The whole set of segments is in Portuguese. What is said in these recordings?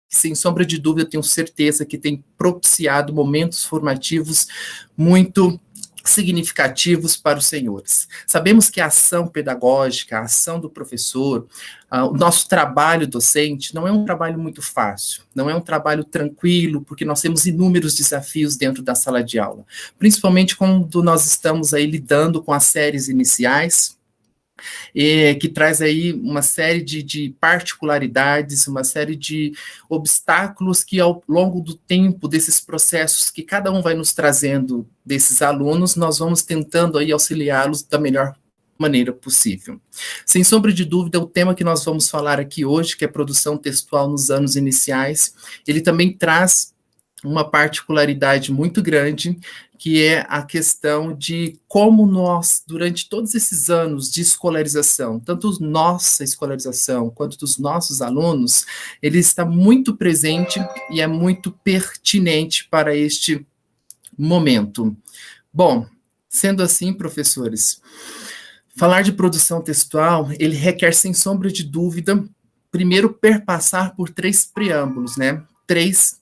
que, sem sombra de dúvida, tenho certeza que tem propiciado momentos formativos muito significativos para os senhores. Sabemos que a ação pedagógica, a ação do professor, o nosso trabalho docente não é um trabalho muito fácil, não é um trabalho tranquilo, porque nós temos inúmeros desafios dentro da sala de aula, principalmente quando nós estamos aí lidando com as séries iniciais, que traz aí uma série de particularidades, uma série de obstáculos que, ao longo do tempo, desses processos que cada um vai nos trazendo desses alunos, nós vamos tentando aí auxiliá-los da melhor maneira possível. Sem sombra de dúvida, o tema que nós vamos falar aqui hoje, que é produção textual nos anos iniciais, ele também traz uma particularidade muito grande, que é a questão de como nós, durante todos esses anos de escolarização, tanto nossa escolarização quanto dos nossos alunos, ele está muito presente e é muito pertinente para este momento. Bom, sendo assim, professores, falar de produção textual, ele requer, sem sombra de dúvida, primeiro perpassar por 3 preâmbulos, né? 3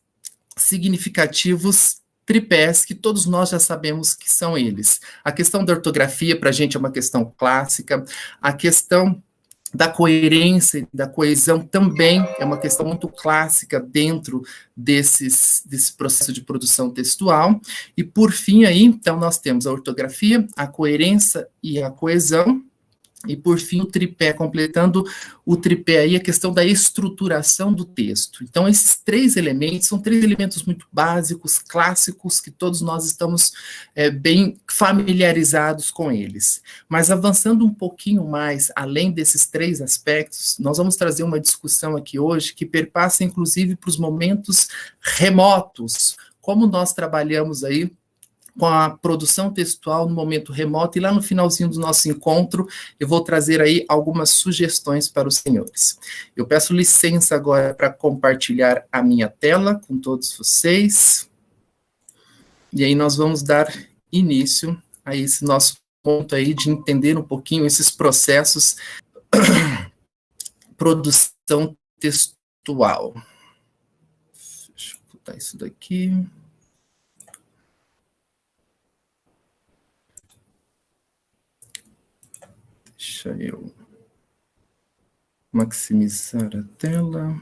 significativos tripés que todos nós já sabemos que são eles. A questão da ortografia, para a gente, é uma questão clássica. A questão da coerência e da coesão também é uma questão muito clássica dentro desse processo de produção textual. E, por fim, aí, então, nós temos a ortografia, a coerência e a coesão. E, por fim, o tripé, completando o tripé aí, a questão da estruturação do texto. Então, esses 3 elementos são 3 elementos muito básicos, clássicos, que todos nós estamos bem familiarizados com eles. Mas, avançando um pouquinho mais, além desses 3 aspectos, nós vamos trazer uma discussão aqui hoje que perpassa, inclusive, para os momentos remotos, como nós trabalhamos aí com a produção textual no momento remoto, e lá no finalzinho do nosso encontro, eu vou trazer aí algumas sugestões para os senhores. Eu peço licença agora para compartilhar a minha tela com todos vocês, e aí nós vamos dar início a esse nosso ponto aí de entender um pouquinho esses processos produção textual. Deixa eu botar isso daqui. Deixa eu maximizar a tela.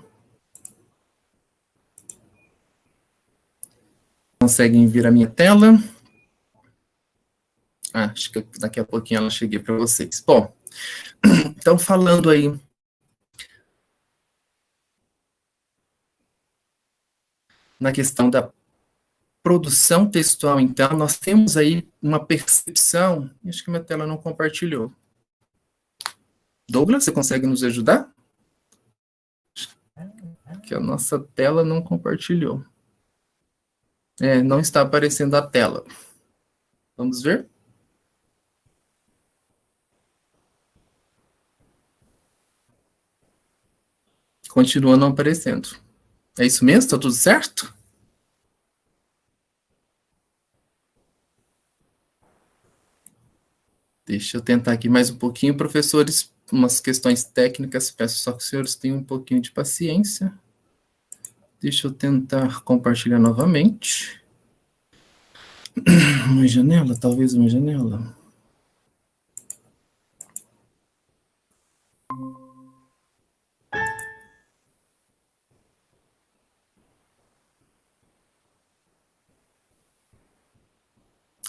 Conseguem ver a minha tela? Acho que daqui a pouquinho ela cheguei para vocês. Bom, então falando aí na questão da produção textual, então, nós temos aí uma percepção, acho que minha tela não compartilhou. Douglas, você consegue nos ajudar? Que a nossa tela não compartilhou. Não está aparecendo a tela. Vamos ver? Continua não aparecendo. É isso mesmo? Está tudo certo? Deixa eu tentar aqui mais um pouquinho, professores, umas questões técnicas, peço só que os senhores tenham um pouquinho de paciência. Deixa eu tentar compartilhar novamente. Uma janela, talvez uma janela.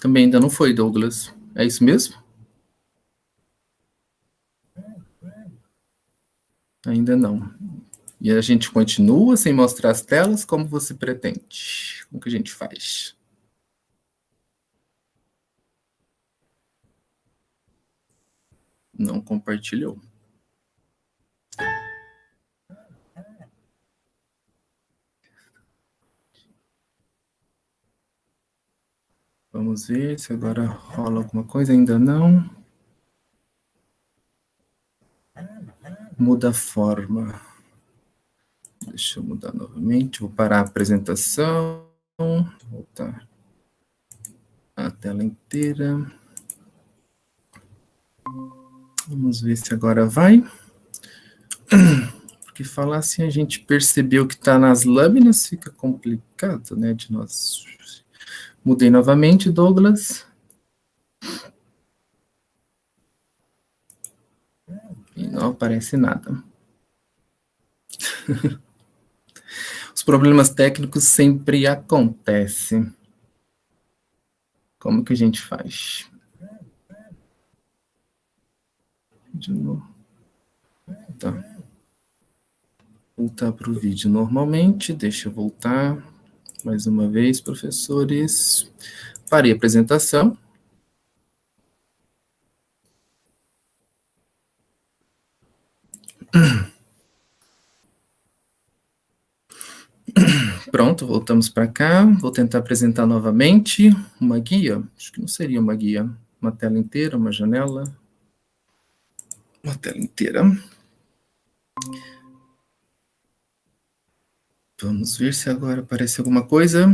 Também ainda não foi, Douglas. É isso mesmo? Ainda não. E a gente continua sem mostrar as telas? Como você pretende? Como que a gente faz? Não compartilhou. Vamos ver se agora rola alguma coisa. Ainda não. Muda a forma. Deixa eu mudar novamente. Vou parar a apresentação. Voltar a tela inteira. Vamos ver se agora vai. porque falar assim a gente percebeu que está nas lâminas, fica complicado, né, de nós... Mudei novamente, Douglas. E não aparece nada. Os problemas técnicos sempre acontecem. Como que a gente faz? De novo. Tá. Voltar para o vídeo normalmente. Deixa eu voltar mais uma vez, professores. Parei a apresentação. Pronto, voltamos para cá. Vou tentar apresentar novamente uma guia. Acho que não seria uma guia. Uma tela inteira, uma janela. Uma tela inteira. Vamos ver se agora aparece alguma coisa.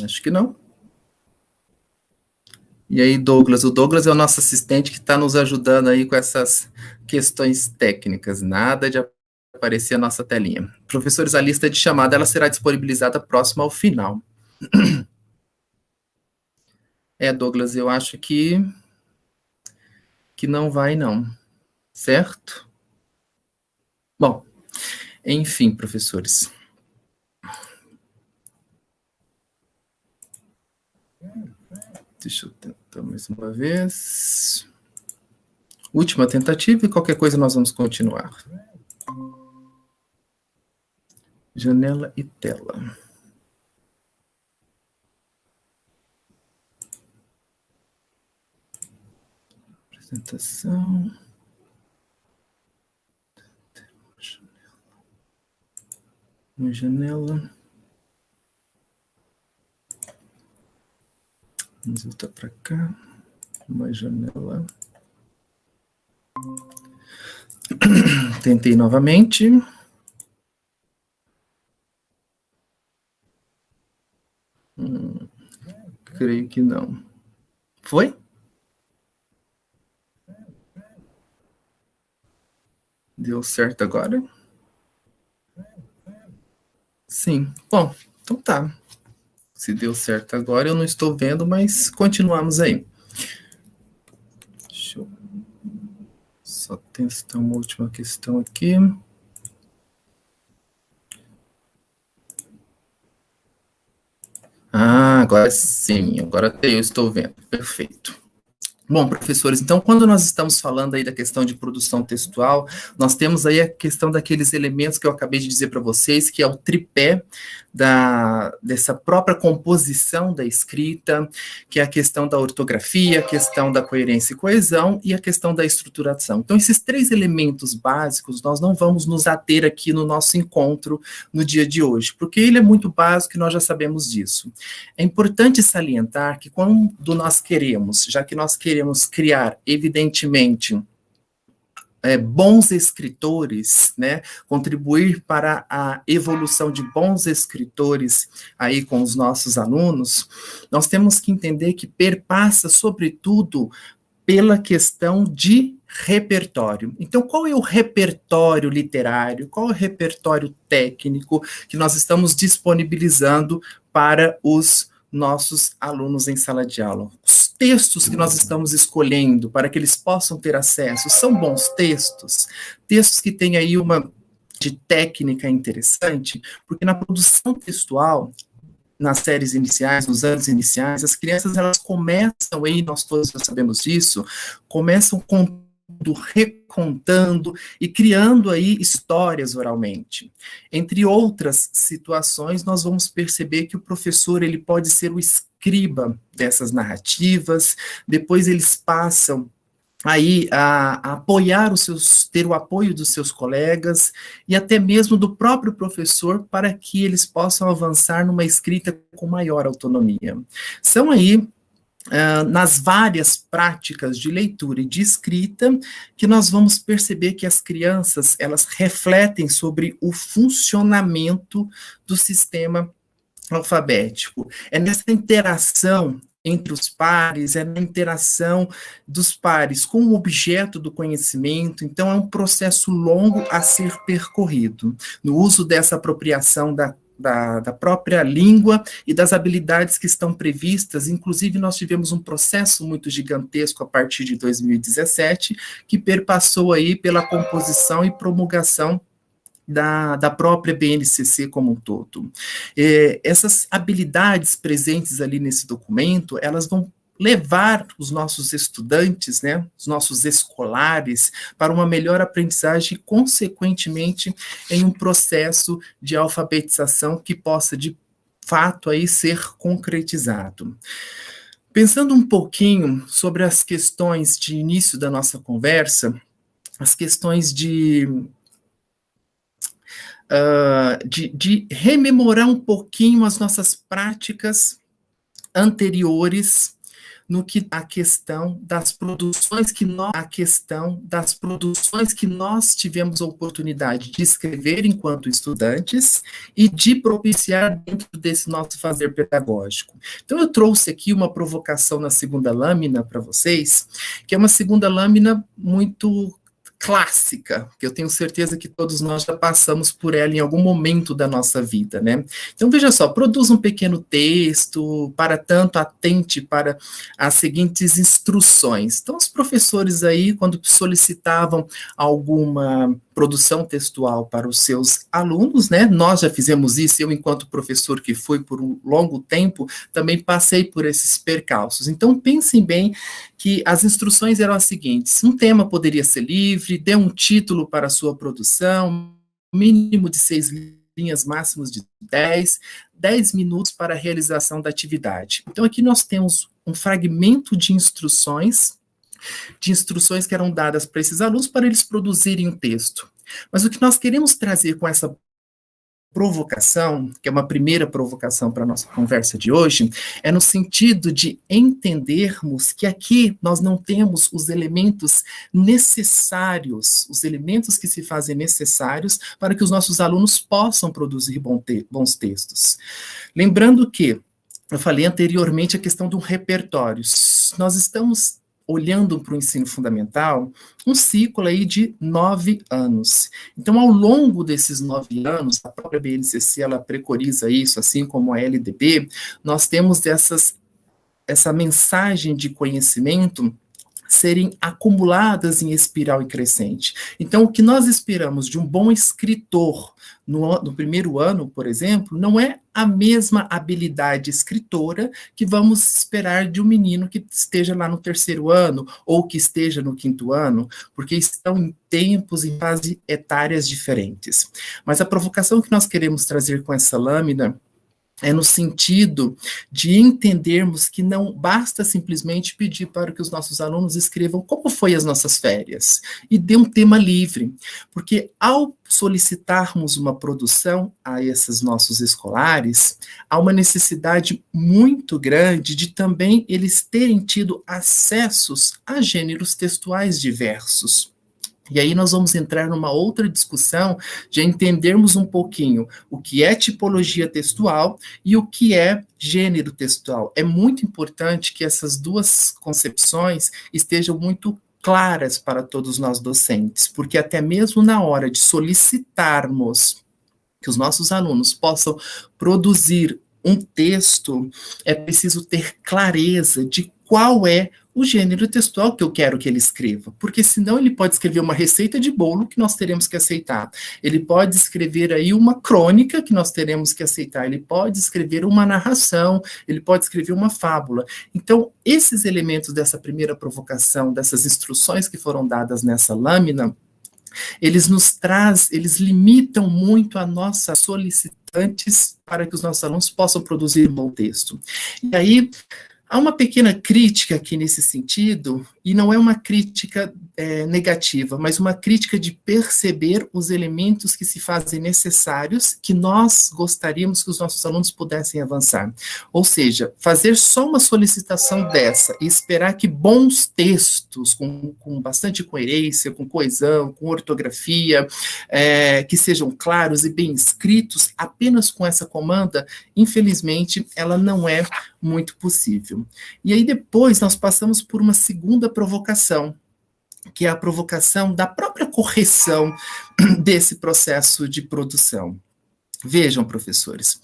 Acho que não. E aí, Douglas? O Douglas é o nosso assistente que está nos ajudando aí com essas questões técnicas. Nada de aparecer a nossa telinha. Professores, a lista de chamada ela será disponibilizada próximo ao final. Douglas, eu acho que não vai, não. Certo? Bom, enfim, professores. Deixa eu tentar mais uma vez. Última tentativa e qualquer coisa nós vamos continuar. Janela e tela. Apresentação. Uma janela. Vamos voltar para cá. Uma janela. Tentei novamente. Creio que não. Foi? Deu certo agora? Sim. Bom, então tá. Se deu certo agora, eu não estou vendo, mas continuamos aí. Deixa eu só testar uma última questão aqui. Agora sim, agora eu estou vendo. Perfeito. Bom, professores, então, quando nós estamos falando aí da questão de produção textual, nós temos aí a questão daqueles elementos que eu acabei de dizer para vocês, que é o tripé dessa própria composição da escrita, que é a questão da ortografia, a questão da coerência e coesão e a questão da estruturação. Então, esses três elementos básicos, nós não vamos nos ater aqui no nosso encontro no dia de hoje, porque ele é muito básico e nós já sabemos disso. É importante salientar que quando nós queremos, já que nós queremos criar, evidentemente, bons escritores, né, contribuir para a evolução de bons escritores aí com os nossos alunos, nós temos que entender que perpassa, sobretudo, pela questão de repertório. Então, qual é o repertório literário, qual é o repertório técnico que nós estamos disponibilizando para os nossos alunos em sala de aula? Os textos que nós estamos escolhendo para que eles possam ter acesso são bons textos? Textos que têm aí uma de técnica interessante, porque na produção textual, nas séries iniciais, nos anos iniciais, as crianças elas começam aí, nós todos já sabemos disso, começam recontando e criando aí histórias oralmente. Entre outras situações, nós vamos perceber que o professor ele pode ser o escriba dessas narrativas, depois eles passam aí a apoiar ter o apoio dos seus colegas e até mesmo do próprio professor para que eles possam avançar numa escrita com maior autonomia. São aí nas várias práticas de leitura e de escrita, que nós vamos perceber que as crianças, elas refletem sobre o funcionamento do sistema alfabético. É nessa interação entre os pares, é na interação dos pares com o objeto do conhecimento. Então, é um processo longo a ser percorrido, no uso dessa apropriação da própria língua e das habilidades que estão previstas. Inclusive, nós tivemos um processo muito gigantesco a partir de 2017, que perpassou aí pela composição e promulgação da própria BNCC como um todo. Essas habilidades presentes ali nesse documento, elas vão levar os nossos estudantes, né, os nossos escolares, para uma melhor aprendizagem e, consequentemente, em um processo de alfabetização que possa, de fato, aí ser concretizado. Pensando um pouquinho sobre as questões de início da nossa conversa, as questões de rememorar um pouquinho as nossas práticas anteriores no que a questão das produções que nós tivemos a oportunidade de escrever enquanto estudantes e de propiciar dentro desse nosso fazer pedagógico. Então, eu trouxe aqui uma provocação na segunda lâmina para vocês, que é uma segunda lâmina muito clássica, que eu tenho certeza que todos nós já passamos por ela em algum momento da nossa vida, né? Então, veja só, produza um pequeno texto, para tanto, atente para as seguintes instruções. Então, os professores aí, quando solicitavam alguma produção textual para os seus alunos, né? Nós já fizemos isso, eu, enquanto professor que fui por um longo tempo, também passei por esses percalços. Então, pensem bem que as instruções eram as seguintes: um tema poderia ser livre, dê um título para a sua produção, mínimo de 6 linhas, máximos de 10 minutos para a realização da atividade. Então, aqui nós temos um fragmento de instruções que eram dadas para esses alunos para eles produzirem um texto. Mas o que nós queremos trazer com essa provocação, que é uma primeira provocação para a nossa conversa de hoje, é no sentido de entendermos que aqui nós não temos os elementos necessários, os elementos que se fazem necessários para que os nossos alunos possam produzir bons textos. Lembrando que eu falei anteriormente a questão do repertório. Nós estamos olhando para o ensino fundamental, um ciclo aí de 9 anos. Então, ao longo desses 9 anos, a própria BNCC, ela preconiza isso, assim como a LDB, nós temos essa mensagem de conhecimento serem acumuladas em espiral e crescente. Então, o que nós esperamos de um bom escritor no primeiro ano, por exemplo, não é a mesma habilidade escritora que vamos esperar de um menino que esteja lá no terceiro ano ou que esteja no quinto ano, porque estão em tempos, em fases etárias diferentes. Mas a provocação que nós queremos trazer com essa lâmina é no sentido de entendermos que não basta simplesmente pedir para que os nossos alunos escrevam como foi as nossas férias e dê um tema livre, porque ao solicitarmos uma produção a esses nossos escolares, há uma necessidade muito grande de também eles terem tido acessos a gêneros textuais diversos. E aí nós vamos entrar numa outra discussão de entendermos um pouquinho o que é tipologia textual e o que é gênero textual. É muito importante que essas duas concepções estejam muito claras para todos nós docentes, porque até mesmo na hora de solicitarmos que os nossos alunos possam produzir um texto, é preciso ter clareza de qual é o gênero textual que eu quero que ele escreva, porque senão ele pode escrever uma receita de bolo que nós teremos que aceitar, ele pode escrever aí uma crônica que nós teremos que aceitar, ele pode escrever uma narração, ele pode escrever uma fábula. Então, esses elementos dessa primeira provocação, dessas instruções que foram dadas nessa lâmina, eles limitam muito a nossa solicitantes para que os nossos alunos possam produzir um bom texto. E aí, há uma pequena crítica aqui nesse sentido, E não é uma crítica negativa, mas uma crítica de perceber os elementos que se fazem necessários, que nós gostaríamos que os nossos alunos pudessem avançar. Ou seja, fazer só uma solicitação dessa e esperar que bons textos, com bastante coerência, com coesão, com ortografia, que sejam claros e bem escritos, apenas com essa comanda, infelizmente, ela não é muito possível. E aí depois nós passamos por uma segunda provocação, que é a provocação da própria correção desse processo de produção. Vejam, professores,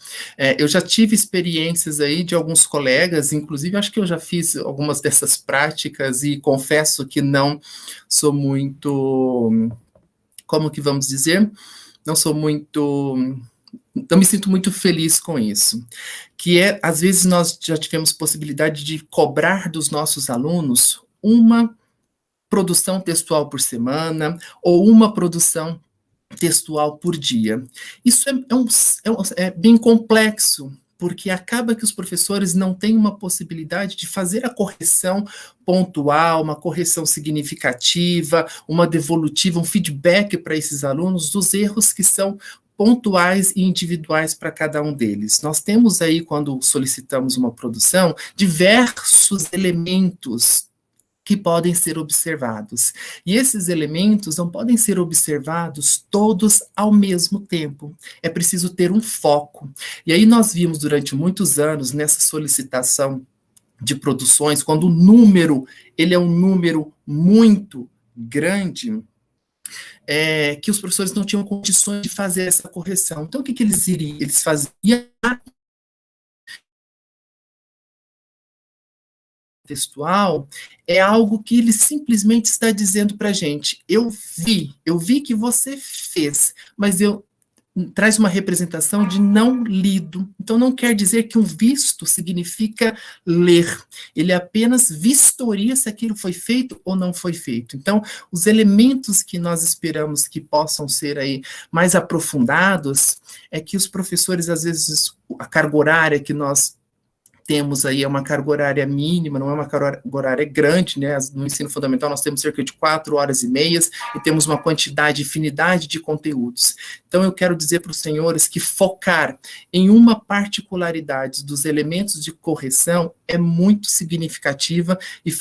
eu já tive experiências aí de alguns colegas, inclusive acho que eu já fiz algumas dessas práticas e confesso que não sou muito, como que vamos dizer? Não me sinto muito feliz com isso, que às vezes nós já tivemos possibilidade de cobrar dos nossos alunos uma produção textual por semana, ou uma produção textual por dia. Isso é bem complexo, porque acaba que os professores não têm uma possibilidade de fazer a correção pontual, uma correção significativa, uma devolutiva, um feedback para esses alunos dos erros que são pontuais e individuais para cada um deles. Nós temos aí, quando solicitamos uma produção, diversos elementos que podem ser observados. E esses elementos não podem ser observados todos ao mesmo tempo. É preciso ter um foco. E aí nós vimos durante muitos anos, nessa solicitação de produções, quando o número, ele é um número muito grande, que os professores não tinham condições de fazer essa correção. Então, o que eles iriam? Eles faziam textual, é algo que ele simplesmente está dizendo para a gente, eu vi que você fez, mas traz uma representação de não lido. Então, não quer dizer que um visto significa ler. Ele apenas vistoria se aquilo foi feito ou não foi feito. Então, os elementos que nós esperamos que possam ser aí mais aprofundados é que os professores, às vezes, a carga horária que nós temos aí uma carga horária mínima, não é uma carga horária grande, né? No ensino fundamental nós temos cerca de 4 horas e meias e temos uma quantidade, infinidade de conteúdos. Então eu quero dizer para os senhores que focar em uma particularidade dos elementos de correção é muito significativa e se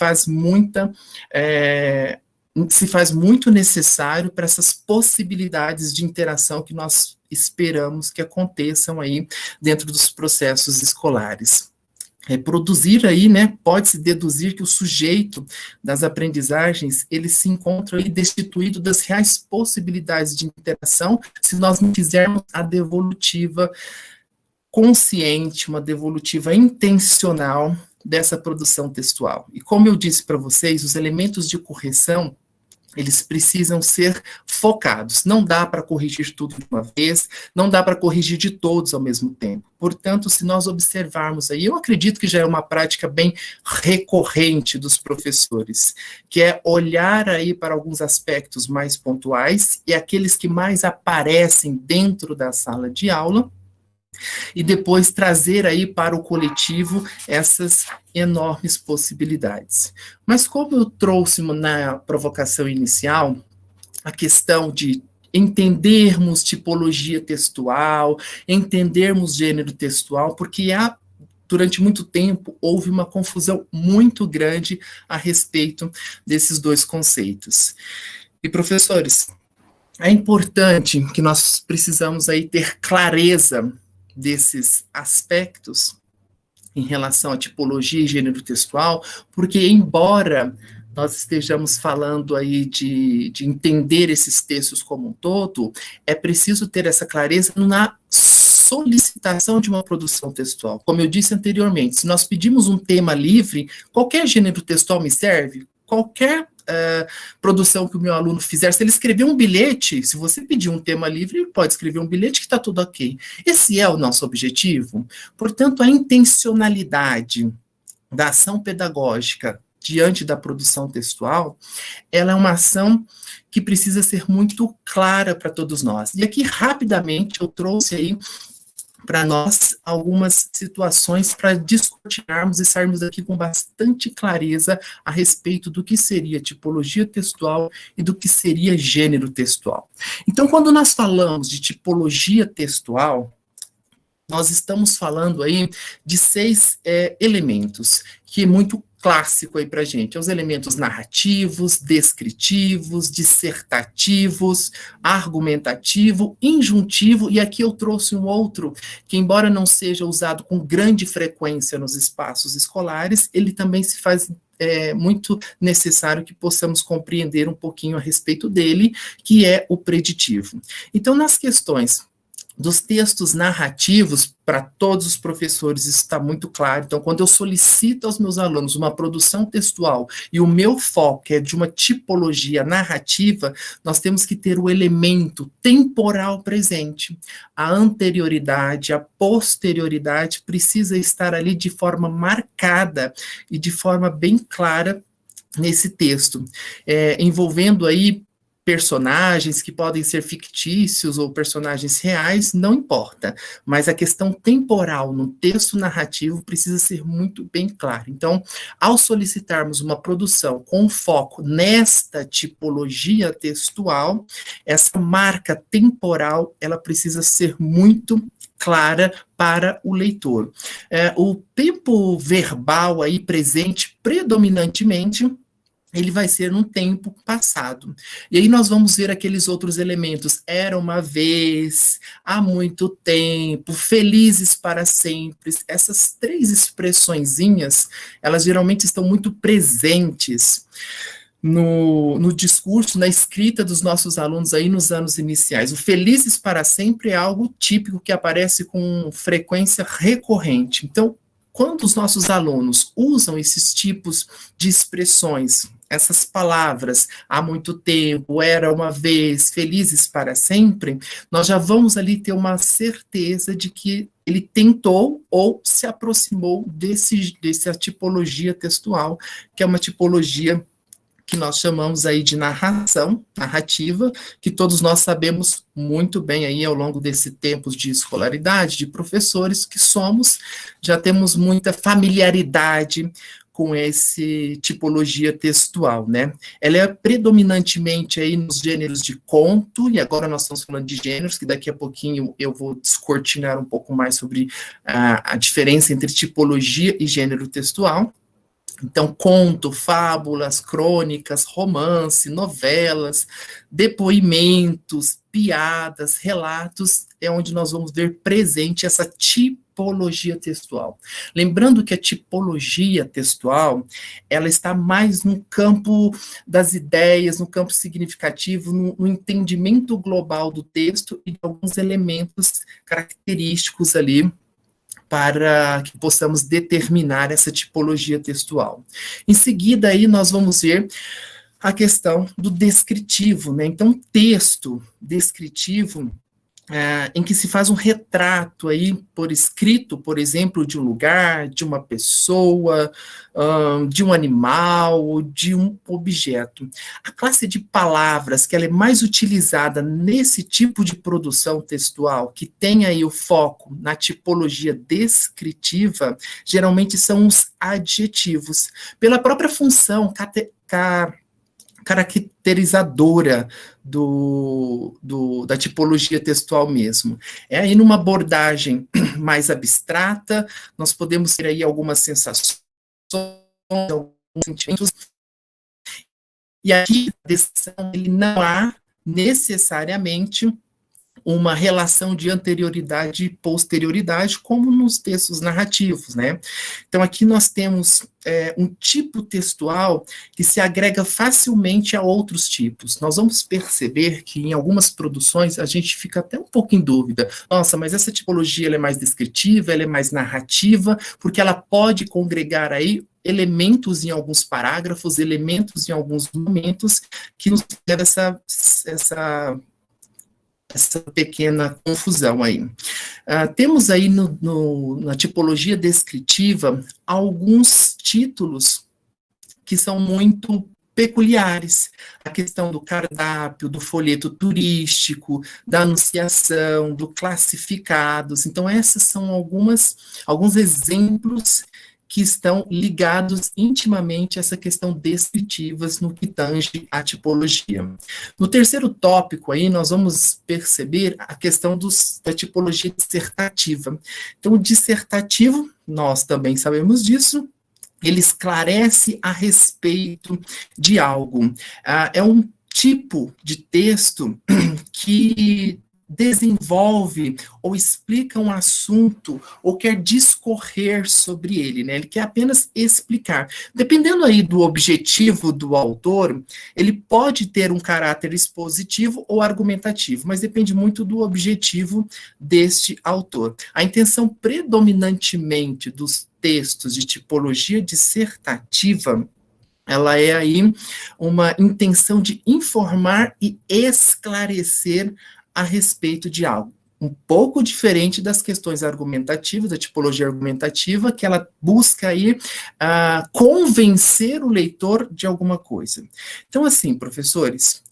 faz muito necessário para essas possibilidades de interação que nós esperamos que aconteçam aí dentro dos processos escolares. Produzir aí, né, pode-se deduzir que o sujeito das aprendizagens, ele se encontra aí destituído das reais possibilidades de interação se nós não fizermos a devolutiva consciente, uma devolutiva intencional dessa produção textual. E como eu disse para vocês, os elementos de correção, eles precisam ser focados. Não dá para corrigir tudo de uma vez, não dá para corrigir de todos ao mesmo tempo. Portanto, se nós observarmos aí, eu acredito que já é uma prática bem recorrente dos professores, que é olhar aí para alguns aspectos mais pontuais e aqueles que mais aparecem dentro da sala de aula, e depois trazer aí para o coletivo essas enormes possibilidades. Mas como eu trouxe na provocação inicial a questão de entendermos tipologia textual, entendermos gênero textual, porque durante muito tempo houve uma confusão muito grande a respeito desses dois conceitos. E professores, é importante que nós precisamos aí ter clareza desses aspectos em relação à tipologia e gênero textual, porque embora nós estejamos falando aí de entender esses textos como um todo, é preciso ter essa clareza na solicitação de uma produção textual. Como eu disse anteriormente, se nós pedimos um tema livre, qualquer gênero textual me serve, qualquer produção que o meu aluno fizer, se ele escrever um bilhete, se você pedir um tema livre, ele pode escrever um bilhete que está tudo ok. Esse é o nosso objetivo. Portanto, a intencionalidade da ação pedagógica diante da produção textual, ela é uma ação que precisa ser muito clara para todos nós. E aqui, rapidamente, eu trouxe aí para nós algumas situações para descortinarmos e sairmos daqui com bastante clareza a respeito do que seria tipologia textual e do que seria gênero textual. Então, quando nós falamos de tipologia textual, nós estamos falando aí de 6 elementos, que é muito clássico aí para a gente. Os elementos narrativos, descritivos, dissertativos, argumentativo, injuntivo, e aqui eu trouxe um outro, que embora não seja usado com grande frequência nos espaços escolares, ele também se faz muito necessário que possamos compreender um pouquinho a respeito dele, que é o preditivo. Então, nas questões dos textos narrativos, para todos os professores isso está muito claro. Então, quando eu solicito aos meus alunos uma produção textual e o meu foco é de uma tipologia narrativa, nós temos que ter o elemento temporal presente. A anterioridade, a posterioridade precisa estar ali de forma marcada e de forma bem clara nesse texto, envolvendo aí personagens que podem ser fictícios ou personagens reais, não importa, mas a questão temporal no texto narrativo precisa ser muito bem clara. Então, ao solicitarmos uma produção com foco nesta tipologia textual, essa marca temporal, ela precisa ser muito clara para o leitor. O tempo verbal aí presente predominantemente ele vai ser num tempo passado. E aí nós vamos ver aqueles outros elementos. Era uma vez, há muito tempo, felizes para sempre. Essas 3 expressõezinhas, elas geralmente estão muito presentes no discurso, na escrita dos nossos alunos aí nos anos iniciais. O felizes para sempre é algo típico que aparece com frequência recorrente. Então, quando os nossos alunos usam esses tipos de expressões, essas palavras, há muito tempo, era uma vez, felizes para sempre, nós já vamos ali ter uma certeza de que ele tentou ou se aproximou dessa tipologia textual, que é uma tipologia que nós chamamos aí de narrativa, que todos nós sabemos muito bem aí ao longo desse tempo de escolaridade, de professores que somos, já temos muita familiaridade com esse tipologia textual, né? Ela é predominantemente aí nos gêneros de conto, e agora nós estamos falando de gêneros, que daqui a pouquinho eu vou descortinar um pouco mais sobre a diferença entre tipologia e gênero textual. Então, conto, fábulas, crônicas, romance, novelas, depoimentos, piadas, relatos, é onde nós vamos ver presente essa tipologia textual. Lembrando que a tipologia textual, ela está mais no campo das ideias, no campo significativo, no entendimento global do texto e de alguns elementos característicos ali, para que possamos determinar essa tipologia textual. Em seguida, aí, nós vamos ver a questão do descritivo, né? Então, texto descritivo, em que se faz um retrato aí por escrito, por exemplo, de um lugar, de uma pessoa, de um animal, de um objeto. A classe de palavras que ela é mais utilizada nesse tipo de produção textual, que tem aí o foco na tipologia descritiva, geralmente são os adjetivos, pela própria função caracterizadora da tipologia textual mesmo. Aí numa abordagem mais abstrata, nós podemos ter aí algumas sensações, alguns sentimentos, e aqui a descrição ele não há necessariamente uma relação de anterioridade e posterioridade, como nos textos narrativos, né? Então, aqui nós temos um tipo textual que se agrega facilmente a outros tipos. Nós vamos perceber que em algumas produções a gente fica até um pouco em dúvida. Nossa, mas essa tipologia ela é mais descritiva, ela é mais narrativa, porque ela pode congregar aí elementos em alguns parágrafos, elementos em alguns momentos, que nos leva essa pequena confusão aí. Temos aí na tipologia descritiva alguns títulos que são muito peculiares, a questão do cardápio, do folheto turístico, da anunciação, do classificados. Então, esses são alguns exemplos que estão ligados intimamente a essa questão descritivas no que tange à tipologia. No terceiro tópico aí, nós vamos perceber a questão da tipologia dissertativa. Então, o dissertativo, nós também sabemos disso, ele esclarece a respeito de algo. É um tipo de texto que desenvolve ou explica um assunto ou quer discorrer sobre ele, né? Ele quer apenas explicar. Dependendo aí do objetivo do autor, ele pode ter um caráter expositivo ou argumentativo, mas depende muito do objetivo deste autor. A intenção predominantemente dos textos de tipologia dissertativa, ela é aí uma intenção de informar e esclarecer a respeito de algo. Um pouco diferente das questões argumentativas, da tipologia argumentativa, que ela busca aí convencer o leitor de alguma coisa. Então, assim, professores,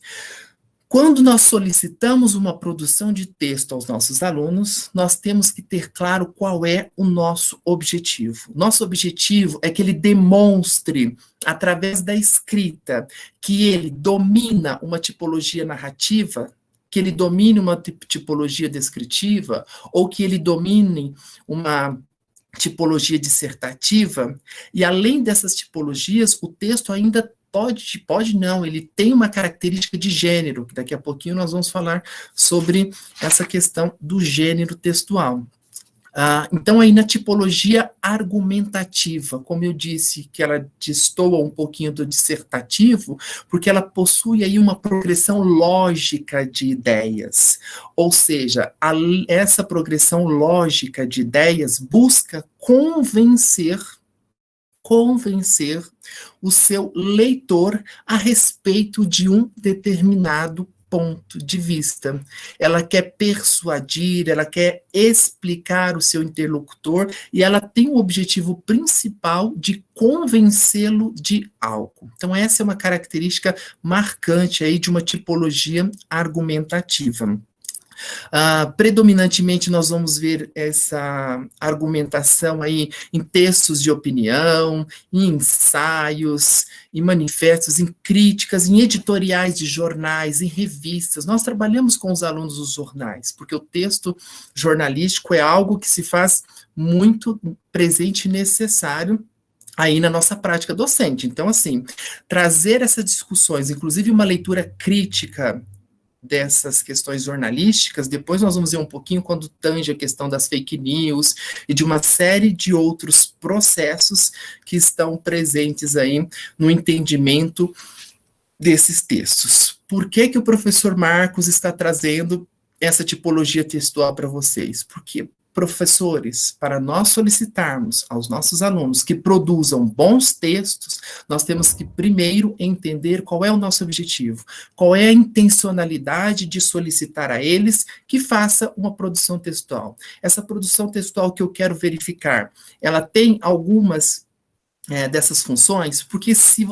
quando nós solicitamos uma produção de texto aos nossos alunos, nós temos que ter claro qual é o nosso objetivo. Nosso objetivo é que ele demonstre, através da escrita, que ele domina uma tipologia narrativa, que ele domine uma tipologia descritiva, ou que ele domine uma tipologia dissertativa, e além dessas tipologias, o texto ainda pode não, ele tem uma característica de gênero, que daqui a pouquinho nós vamos falar sobre essa questão do gênero textual. Então, aí na tipologia argumentativa, como eu disse, que ela destoa um pouquinho do dissertativo, porque ela possui aí uma progressão lógica de ideias, ou seja, essa progressão lógica de ideias busca convencer o seu leitor a respeito de um determinado ponto de vista. Ela quer persuadir, ela quer explicar o seu interlocutor e ela tem o objetivo principal de convencê-lo de algo. Então, essa é uma característica marcante aí de uma tipologia argumentativa. Predominantemente nós vamos ver essa argumentação aí em textos de opinião, em ensaios, em manifestos, em críticas, em editoriais de jornais, em revistas. Nós trabalhamos com os alunos dos jornais, porque o texto jornalístico é algo que se faz muito presente e necessário aí na nossa prática docente. Então, assim, trazer essas discussões, inclusive uma leitura crítica dessas questões jornalísticas, depois nós vamos ver um pouquinho quando tange a questão das fake news e de uma série de outros processos que estão presentes aí no entendimento desses textos. Por que o professor Marcos está trazendo essa tipologia textual para vocês? Porque, professores, para nós solicitarmos aos nossos alunos que produzam bons textos, nós temos que primeiro entender qual é o nosso objetivo, qual é a intencionalidade de solicitar a eles que faça uma produção textual. Essa produção textual que eu quero verificar, ela tem algumas dessas funções, porque se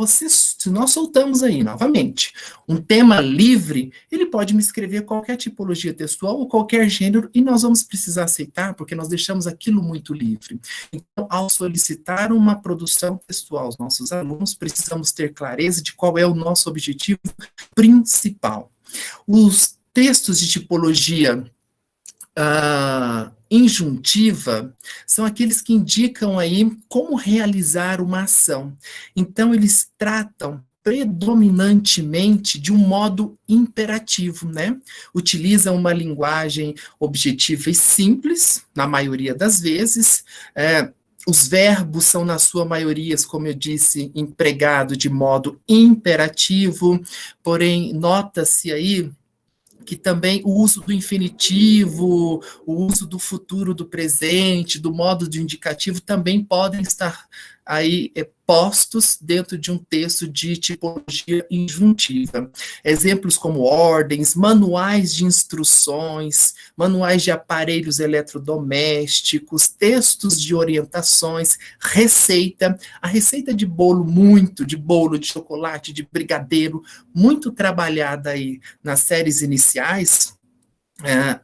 nós soltamos aí, novamente, um tema livre, ele pode me escrever qualquer tipologia textual ou qualquer gênero, e nós vamos precisar aceitar, porque nós deixamos aquilo muito livre. Então, ao solicitar uma produção textual aos nossos alunos, precisamos ter clareza de qual é o nosso objetivo principal. Os textos de tipologia injuntiva são aqueles que indicam aí como realizar uma ação. Então, eles tratam predominantemente de um modo imperativo, né? Utilizam uma linguagem objetiva e simples, na maioria das vezes. Os verbos são, na sua maioria, como eu disse, empregado de modo imperativo, porém, nota-se aí que também o uso do infinitivo, o uso do futuro do presente, do modo de indicativo, também podem estar aí postos dentro de um texto de tipologia injuntiva. Exemplos como ordens, manuais de instruções, manuais de aparelhos eletrodomésticos, textos de orientações, receita, a receita de bolo de bolo de chocolate, de brigadeiro, muito trabalhada aí nas séries iniciais,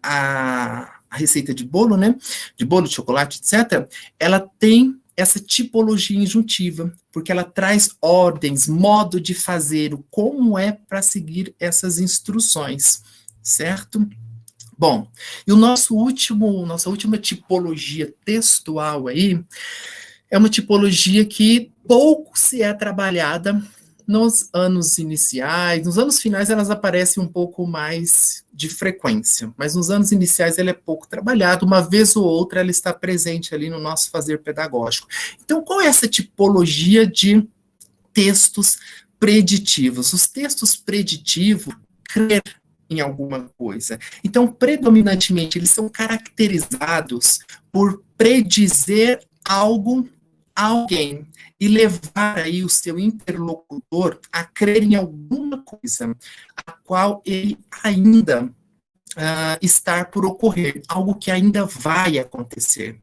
a receita de bolo, né, de bolo de chocolate, etc., ela tem essa tipologia injuntiva, porque ela traz ordens, modo de fazer, o como é para seguir essas instruções, certo? Bom, e nossa última tipologia textual aí é uma tipologia que pouco se é trabalhada nos anos iniciais. Nos anos finais elas aparecem um pouco mais de frequência, mas nos anos iniciais ela é pouco trabalhada, uma vez ou outra ela está presente ali no nosso fazer pedagógico. Então, qual é essa tipologia de textos preditivos? Os textos preditivos, crer em alguma coisa. Então, predominantemente, eles são caracterizados por predizer algo a alguém e levar aí o seu interlocutor a crer em alguma coisa a qual ele ainda está por ocorrer, algo que ainda vai acontecer.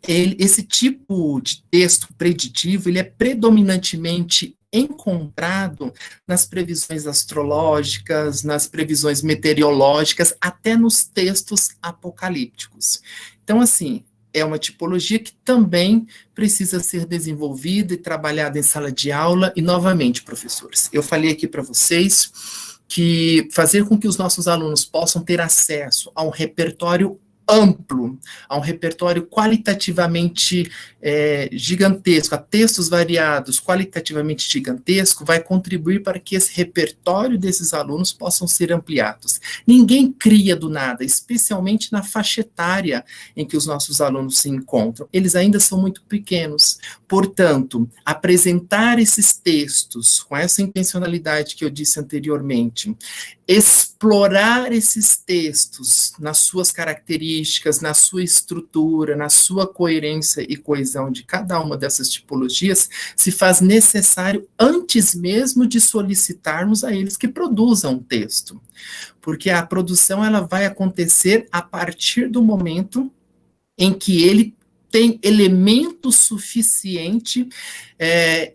Esse tipo de texto preditivo, ele é predominantemente encontrado nas previsões astrológicas, nas previsões meteorológicas, até nos textos apocalípticos. Então, assim, é uma tipologia que também precisa ser desenvolvida e trabalhada em sala de aula. E, novamente, professores, eu falei aqui para vocês que fazer com que os nossos alunos possam ter acesso a um repertório amplo, a um repertório qualitativamente gigantesco, a textos variados, qualitativamente gigantesco, vai contribuir para que esse repertório desses alunos possam ser ampliados. Ninguém cria do nada, especialmente na faixa etária em que os nossos alunos se encontram. Eles ainda são muito pequenos. Portanto, apresentar esses textos com essa intencionalidade que eu disse anteriormente, explorar esses textos nas suas características, na sua estrutura, na sua coerência e coesão de cada uma dessas tipologias, se faz necessário antes mesmo de solicitarmos a eles que produzam um texto. Porque a produção ela vai acontecer a partir do momento em que ele tem elementos suficientes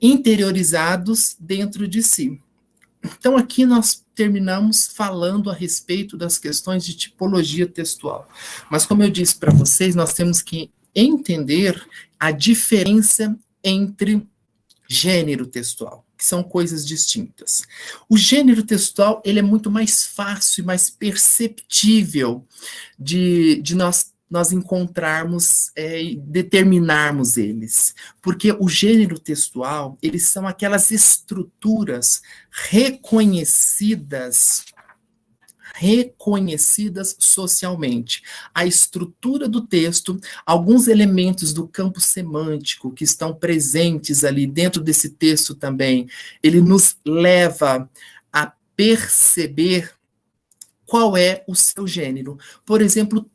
interiorizados dentro de si. Então, aqui nós terminamos falando a respeito das questões de tipologia textual. Mas, como eu disse para vocês, nós temos que entender a diferença entre gênero textual, que são coisas distintas. O gênero textual, ele é muito mais fácil e mais perceptível de nós encontrarmos e determinarmos eles. Porque o gênero textual, eles são aquelas estruturas reconhecidas socialmente. A estrutura do texto, alguns elementos do campo semântico que estão presentes ali dentro desse texto também, ele nos leva a perceber qual é o seu gênero. Por exemplo,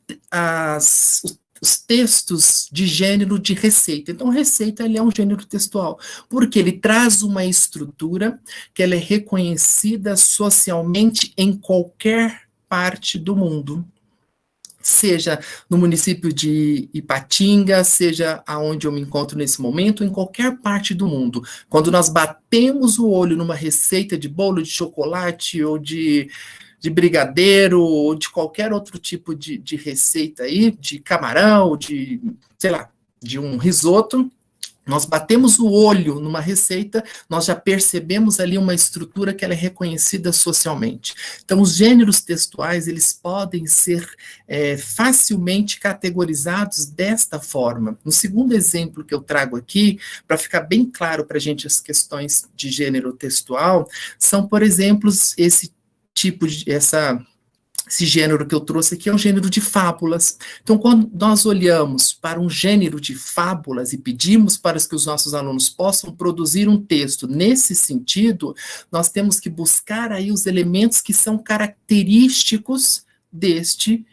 os textos de gênero de receita. Então, receita ele é um gênero textual, porque ele traz uma estrutura que ela é reconhecida socialmente em qualquer parte do mundo. Seja no município de Ipatinga, seja aonde eu me encontro nesse momento, em qualquer parte do mundo. Quando nós batemos o olho numa receita de bolo de chocolate ou de brigadeiro, ou de qualquer outro tipo de receita aí, de camarão, sei lá, de um risoto, nós batemos o olho numa receita, nós já percebemos ali uma estrutura que ela é reconhecida socialmente. Então, os gêneros textuais, eles podem ser facilmente categorizados desta forma. No segundo exemplo que eu trago aqui, para ficar bem claro para a gente as questões de gênero textual, são, por exemplo, esse gênero que eu trouxe aqui é um gênero de fábulas. Então, quando nós olhamos para um gênero de fábulas e pedimos para que os nossos alunos possam produzir um texto nesse sentido, nós temos que buscar aí os elementos que são característicos deste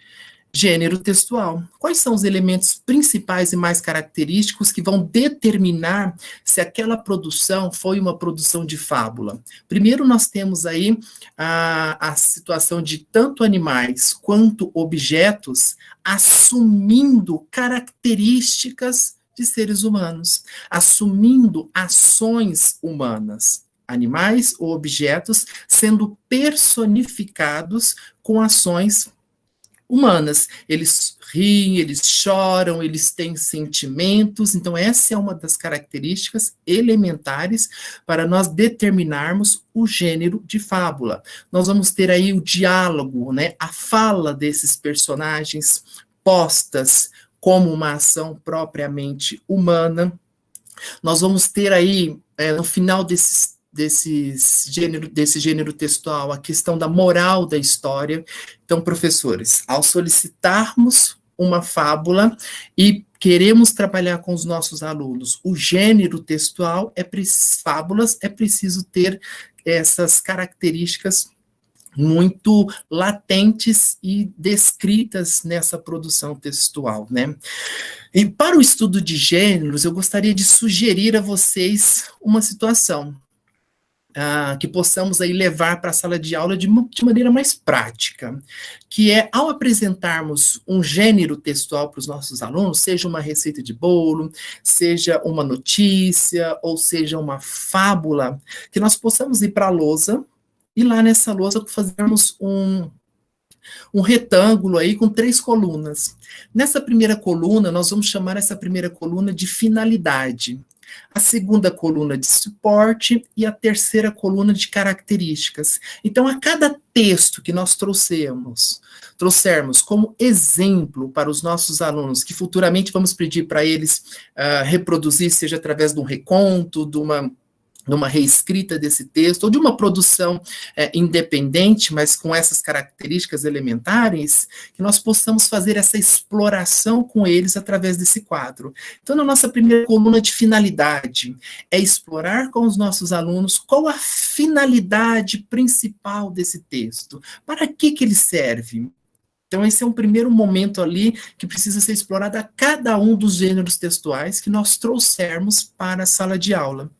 Gênero textual. Quais são os elementos principais e mais característicos que vão determinar se aquela produção foi uma produção de fábula? Primeiro, nós temos aí a situação de tanto animais quanto objetos assumindo características de seres humanos, assumindo ações humanas. Animais ou objetos sendo personificados com ações humanas. Eles riem, eles choram, eles têm sentimentos. Então, essa é uma das características elementares para nós determinarmos o gênero de fábula. Nós vamos ter aí o diálogo, né? A fala desses personagens postas como uma ação propriamente humana. Nós vamos ter aí, no final desse gênero textual, a questão da moral da história. Então, professores, ao solicitarmos uma fábula e queremos trabalhar com os nossos alunos o gênero textual, fábulas, é preciso ter essas características muito latentes e descritas nessa produção textual, né? E para o estudo de gêneros, eu gostaria de sugerir a vocês uma situação que possamos aí levar para a sala de aula de maneira mais prática, que é, ao apresentarmos um gênero textual para os nossos alunos, seja uma receita de bolo, seja uma notícia, ou seja uma fábula, que nós possamos ir para a lousa, e lá nessa lousa fazermos um retângulo aí com 3 colunas. Nessa primeira coluna, nós vamos chamar essa primeira coluna de finalidade, a segunda coluna de suporte e a terceira coluna de características. Então, a cada texto que nós trouxermos como exemplo para os nossos alunos, que futuramente vamos pedir para eles reproduzir, seja através de um reconto, de uma reescrita desse texto, ou de uma produção independente, mas com essas características elementares, que nós possamos fazer essa exploração com eles através desse quadro. Então, na nossa primeira coluna de finalidade, é explorar com os nossos alunos qual a finalidade principal desse texto, para que ele serve. Então, esse é um primeiro momento ali que precisa ser explorado a cada um dos gêneros textuais que nós trouxermos para a sala de aula.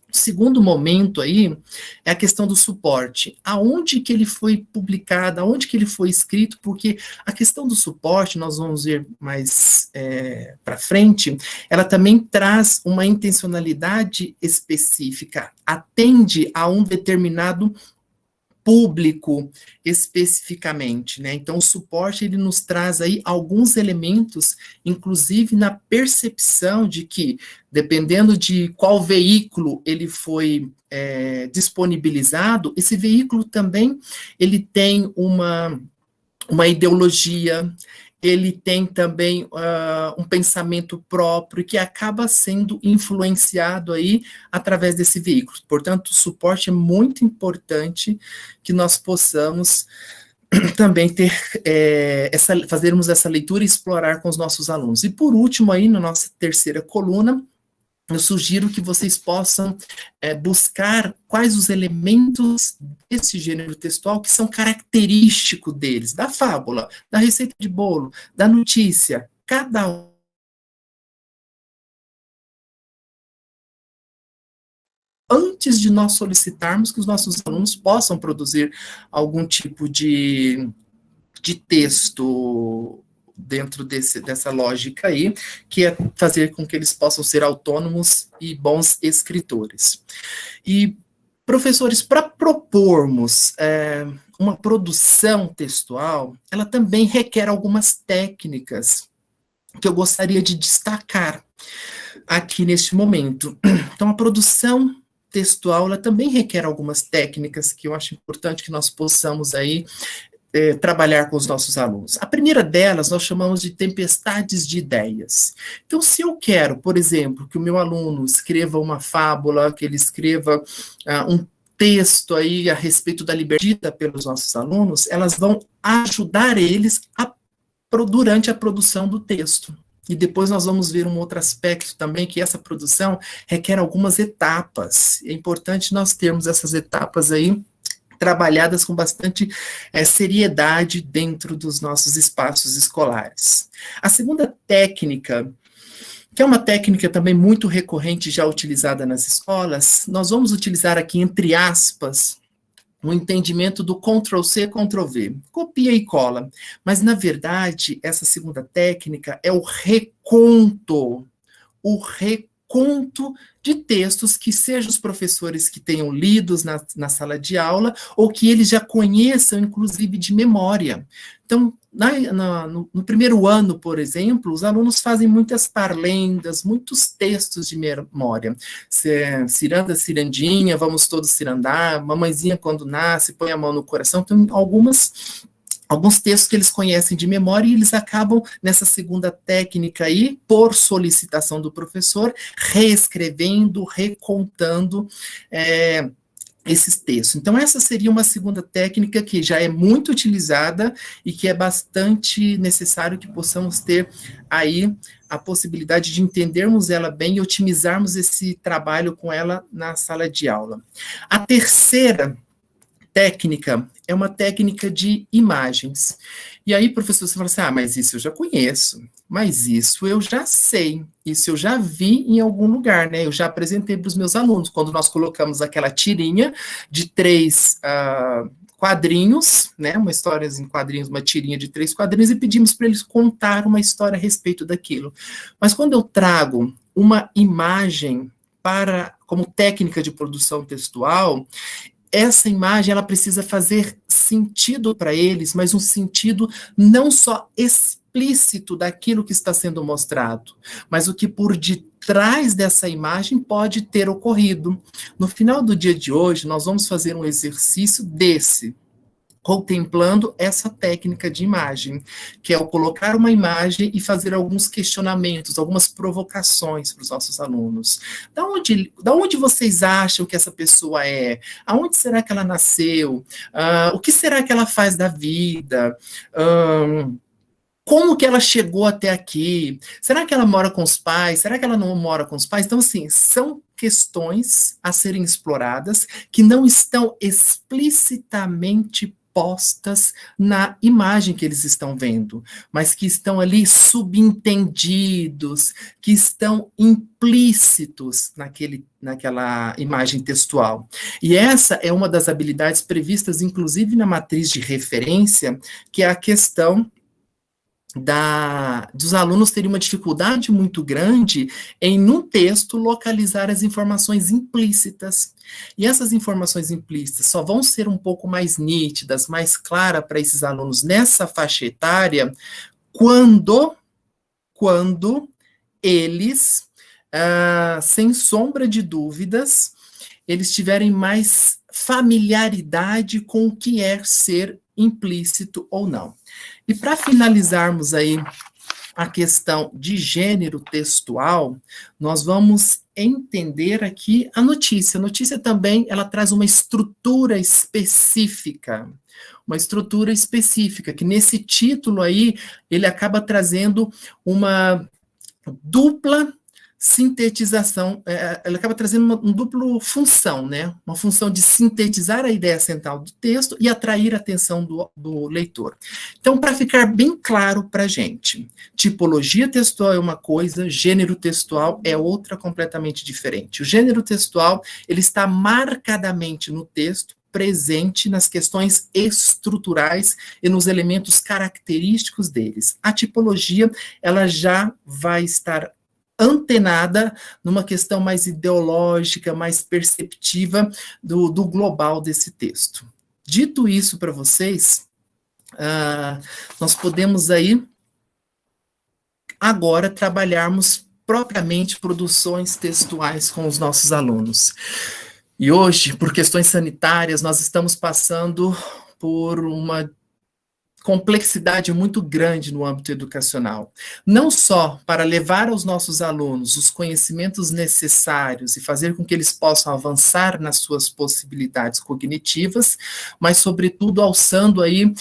O segundo momento aí é a questão do suporte. Aonde que ele foi publicado, aonde que ele foi escrito, porque a questão do suporte, nós vamos ver mais para frente, ela também traz uma intencionalidade específica, atende a um determinado público especificamente, né? Então, o suporte, ele nos traz aí alguns elementos, inclusive na percepção de que, dependendo de qual veículo ele foi disponibilizado, esse veículo também, ele tem uma ideologia, ele tem também um pensamento próprio que acaba sendo influenciado aí através desse veículo. Portanto, o suporte é muito importante que nós possamos também ter fazermos essa leitura e explorar com os nossos alunos. E por último, aí, na nossa terceira coluna, eu sugiro que vocês possam buscar quais os elementos desse gênero textual que são característicos deles, da fábula, da receita de bolo, da notícia, cada um. Antes de nós solicitarmos que os nossos alunos possam produzir algum tipo de texto dentro dessa lógica aí, que é fazer com que eles possam ser autônomos e bons escritores. E, professores, para propormos uma produção textual, ela também requer algumas técnicas que eu gostaria de destacar aqui neste momento. Então, a produção textual, ela também requer algumas técnicas que eu acho importante que nós possamos aí trabalhar com os nossos alunos. A primeira delas nós chamamos de tempestades de ideias. Então, se eu quero, por exemplo, que o meu aluno escreva uma fábula, que ele escreva um texto aí a respeito da liberdade pelos nossos alunos, elas vão ajudar eles durante a produção do texto. E depois nós vamos ver um outro aspecto também, que essa produção requer algumas etapas. É importante nós termos essas etapas aí trabalhadas com bastante seriedade dentro dos nossos espaços escolares. A segunda técnica, que é uma técnica também muito recorrente, já utilizada nas escolas, nós vamos utilizar aqui, entre aspas, o entendimento do Ctrl+C, Ctrl+V, copia e cola. Mas, na verdade, essa segunda técnica é o reconto de textos que sejam os professores que tenham lidos na sala de aula ou que eles já conheçam, inclusive, de memória. Então, no primeiro ano, por exemplo, os alunos fazem muitas parlendas, muitos textos de memória. Ciranda, cirandinha, vamos todos cirandar, mamãezinha quando nasce, põe a mão no coração. Tem alguns textos que eles conhecem de memória e eles acabam, nessa segunda técnica aí, por solicitação do professor, reescrevendo, recontando esses textos. Então, essa seria uma segunda técnica que já é muito utilizada e que é bastante necessário que possamos ter aí a possibilidade de entendermos ela bem e otimizarmos esse trabalho com ela na sala de aula. A terceira técnica é uma técnica de imagens. E aí, professor, você fala assim, mas isso eu já conheço, mas isso eu já sei, isso eu já vi em algum lugar, né? Eu já apresentei para os meus alunos, quando nós colocamos aquela tirinha de 3 quadrinhos, né? Uma história em quadrinhos, uma tirinha de 3 quadrinhos, e pedimos para eles contar uma história a respeito daquilo. Mas quando eu trago uma imagem como técnica de produção textual, essa imagem ela precisa fazer sentido para eles, mas um sentido não só explícito daquilo que está sendo mostrado, mas o que por detrás dessa imagem pode ter ocorrido. No final do dia de hoje, nós vamos fazer um exercício desse, contemplando essa técnica de imagem, que é o colocar uma imagem e fazer alguns questionamentos, algumas provocações para os nossos alunos. Da onde vocês acham que essa pessoa é? Aonde será que ela nasceu? O que será que ela faz da vida? Como que ela chegou até aqui? Será que ela mora com os pais? Será que ela não mora com os pais? Então, assim, são questões a serem exploradas que não estão explicitamente postas na imagem que eles estão vendo, mas que estão ali subentendidos, que estão implícitos naquela imagem textual. E essa é uma das habilidades previstas, inclusive, na matriz de referência, que é a questão dos alunos terem uma dificuldade muito grande em, num texto, localizar as informações implícitas. E essas informações implícitas só vão ser um pouco mais nítidas, mais claras para esses alunos nessa faixa etária, quando eles, sem sombra de dúvidas, eles tiverem mais familiaridade com o que é ser implícito ou não. E para finalizarmos aí a questão de gênero textual, nós vamos entender aqui a notícia. A notícia também, ela traz uma estrutura específica, que nesse título aí, ele acaba trazendo uma dupla sintetização, ela acaba trazendo uma dupla função, né? Uma função de sintetizar a ideia central do texto e atrair a atenção do leitor. Então, para ficar bem claro para a gente, tipologia textual é uma coisa, gênero textual é outra completamente diferente. O gênero textual, ele está marcadamente no texto, presente nas questões estruturais e nos elementos característicos deles. A tipologia, ela já vai estar antenada numa questão mais ideológica, mais perceptiva do global desse texto. Dito isso para vocês, nós podemos aí agora trabalharmos propriamente produções textuais com os nossos alunos. E hoje, por questões sanitárias, nós estamos passando por uma complexidade muito grande no âmbito educacional. Não só para levar aos nossos alunos os conhecimentos necessários e fazer com que eles possam avançar nas suas possibilidades cognitivas, mas, sobretudo, alçando aí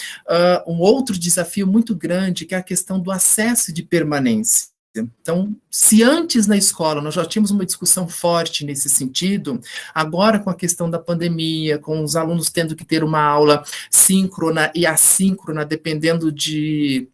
um outro desafio muito grande, que é a questão do acesso de permanência. Então, se antes na escola nós já tínhamos uma discussão forte nesse sentido, agora com a questão da pandemia, com os alunos tendo que ter uma aula síncrona e assíncrona, dependendo de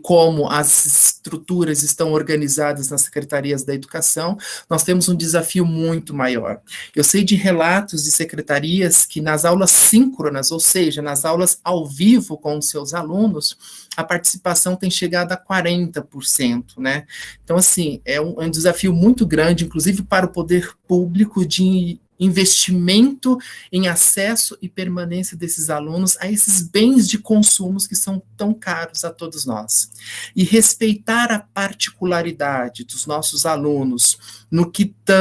como as estruturas estão organizadas nas secretarias da educação, nós temos um desafio muito maior. Eu sei de relatos de secretarias que nas aulas síncronas, ou seja, nas aulas ao vivo com os seus alunos, a participação tem chegado a 40%, né? Então, assim, é um desafio muito grande, inclusive para o poder público, de investimento em acesso e permanência desses alunos a esses bens de consumo que são tão caros a todos nós. E respeitar a particularidade dos nossos alunos no que tange